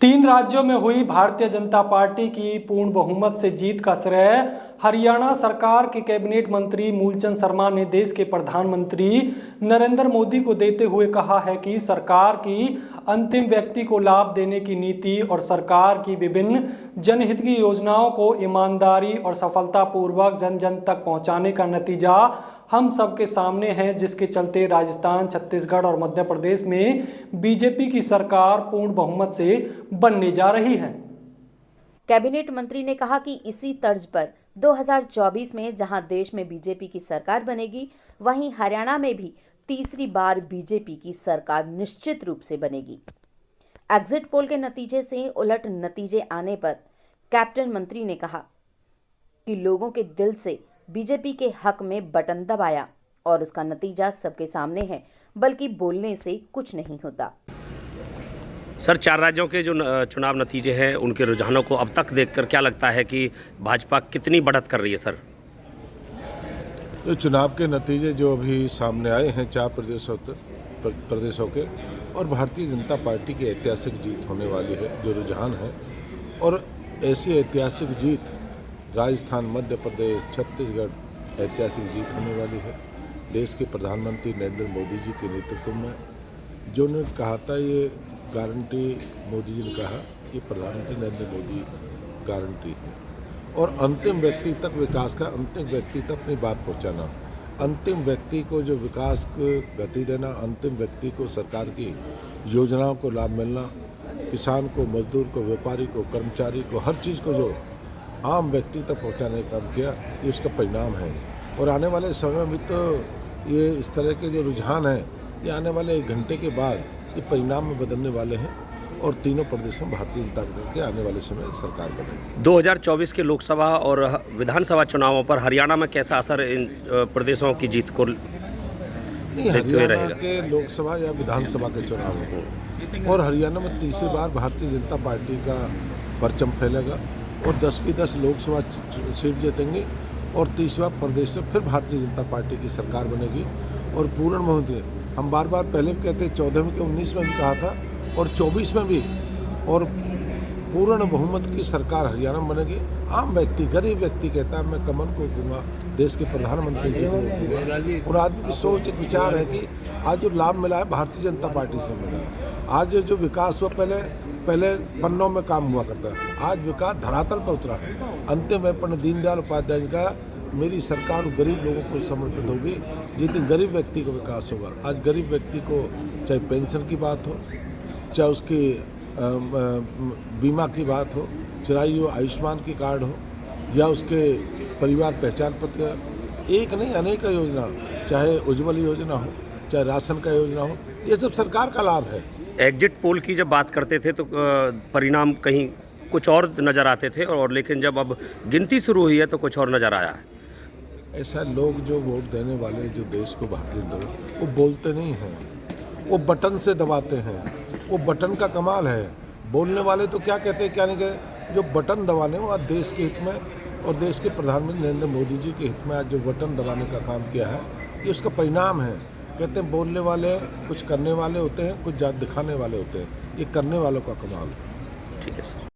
तीन राज्यों में हुई भारतीय जनता पार्टी की पूर्ण बहुमत से जीत का श्रेय हरियाणा सरकार के कैबिनेट मंत्री मूलचंद शर्मा ने देश के प्रधानमंत्री नरेंद्र मोदी को देते हुए कहा है कि सरकार की अंतिम व्यक्ति को लाभ देने की नीति और सरकार की विभिन्न जनहित की योजनाओं को ईमानदारी और सफलतापूर्वक जन जन तक पहुंचाने का नतीजा हम सबके सामने है, जिसके चलते राजस्थान, छत्तीसगढ़ और मध्य प्रदेश में बीजेपी की सरकार पूर्ण बहुमत से बनने जा रही है। कैबिनेट मंत्री ने कहा कि इसी तर्ज पर 2024 में जहां देश में बीजेपी की सरकार बनेगी, वहीं हरियाणा में भी तीसरी बार बीजेपी की सरकार निश्चित रूप से बनेगी। एग्जिट पोल के नतीजे से उलट नतीजे आने पर कैप्टन मंत्री ने कहा कि लोगों के दिल से बीजेपी के हक में बटन दबाया और उसका नतीजा सबके सामने है, बल्कि बोलने से कुछ नहीं होता। सर, 4 राज्यों के जो चुनाव नतीजे हैं, उनके रुझानों को अब तक देखकर क्या लगता है कि भाजपा कितनी बढ़त कर रही है? सर, तो चुनाव के नतीजे जो अभी सामने आए हैं 4 प्रदेशों के, और भारतीय जनता पार्टी की ऐतिहासिक जीत होने वाली है, जो रुझान है, और ऐसी ऐतिहासिक जीत राजस्थान, मध्य प्रदेश, छत्तीसगढ़ ऐतिहासिक जीत होने वाली है। देश के प्रधानमंत्री नरेंद्र मोदी जी के नेतृत्व में जो ने कहा था, ये गारंटी मोदी जी ने कहा कि प्रधानमंत्री नरेंद्र मोदी गारंटी है, और अंतिम व्यक्ति तक विकास का, अंतिम व्यक्ति तक अपनी बात पहुंचाना, अंतिम व्यक्ति को जो विकास को गति देना, अंतिम व्यक्ति को सरकार की योजनाओं को लाभ मिलना, किसान को, मजदूर को, व्यापारी को, कर्मचारी को, हर चीज़ को जो आम व्यक्ति तक पहुंचाने का काम किया, ये उसका परिणाम है। और आने वाले समय में तो ये इस तरह के जो रुझान हैं, ये आने वाले 1 घंटे के बाद ये परिणाम में बदलने वाले हैं, और तीनों प्रदेशों में भारतीय जनता पार्टी के आने वाले समय सरकार बनेगी। 2024 के लोकसभा और विधानसभा चुनावों पर हरियाणा में कैसा असर इन प्रदेशों की जीत को देखते हुए रहेगा? के लोकसभा या विधानसभा के चुनावों को, और हरियाणा में तीसरी बार भारतीय जनता पार्टी का परचम फैलेगा, और 10 की 10 लोकसभा सीट जीतेंगे, और तीसरा प्रदेश से फिर भारतीय जनता पार्टी की सरकार बनेगी। और पूर्ण बहुमत, हम बार बार पहले भी कहते, 14 में, 19 में भी कहा था, और 24 में भी, और पूर्ण बहुमत की सरकार हरियाणा में बनेगी। आम व्यक्ति, गरीब व्यक्ति कहता है मैं कमल को दूंगा, देश के प्रधानमंत्री जी को दूंगा, और आदमी की सोच, एक विचार है कि आज जो लाभ मिला है भारतीय जनता पार्टी से मिला है। आज जो विकास हुआ, पहले पन्नों में काम हुआ करता है, आज विकास धरातल पर उतरा है। अंतिम में पंडित दीनदयाल उपाध्याय जी का, मेरी सरकार गरीब लोगों को समर्पित होगी, जितने गरीब व्यक्ति को विकास होगा। आज गरीब व्यक्ति को चाहे पेंशन की बात हो, चाहे उसकी बीमा की बात हो, चाहे वो आयुष्मान की कार्ड हो, या उसके परिवार पहचान पत्र, एक नहीं अनेक योजना, चाहे उज्ज्वल योजना हो, चाहे राशन का योजना हो, ये सब सरकार का लाभ है। एग्जिट पोल की जब बात करते थे तो परिणाम कहीं कुछ और नज़र आते थे, और लेकिन जब अब गिनती शुरू हुई है तो कुछ और नज़र आया है। ऐसा लोग जो वोट देने वाले, जो देश को भारतीय जनता, वो बोलते नहीं हैं, वो बटन से दबाते हैं। वो बटन का कमाल है। बोलने वाले तो क्या कहते हैं, क्या नहीं कहते, जो बटन दबाने, वो आज देश के हित में और देश के प्रधानमंत्री नरेंद्र मोदी जी के हित में आज जो बटन दबाने का काम किया है, ये उसका परिणाम है। कहते हैं बोलने वाले कुछ करने वाले होते हैं, कुछ दिखाने वाले होते हैं, ये करने वालों का कमाल है। ठीक है सर।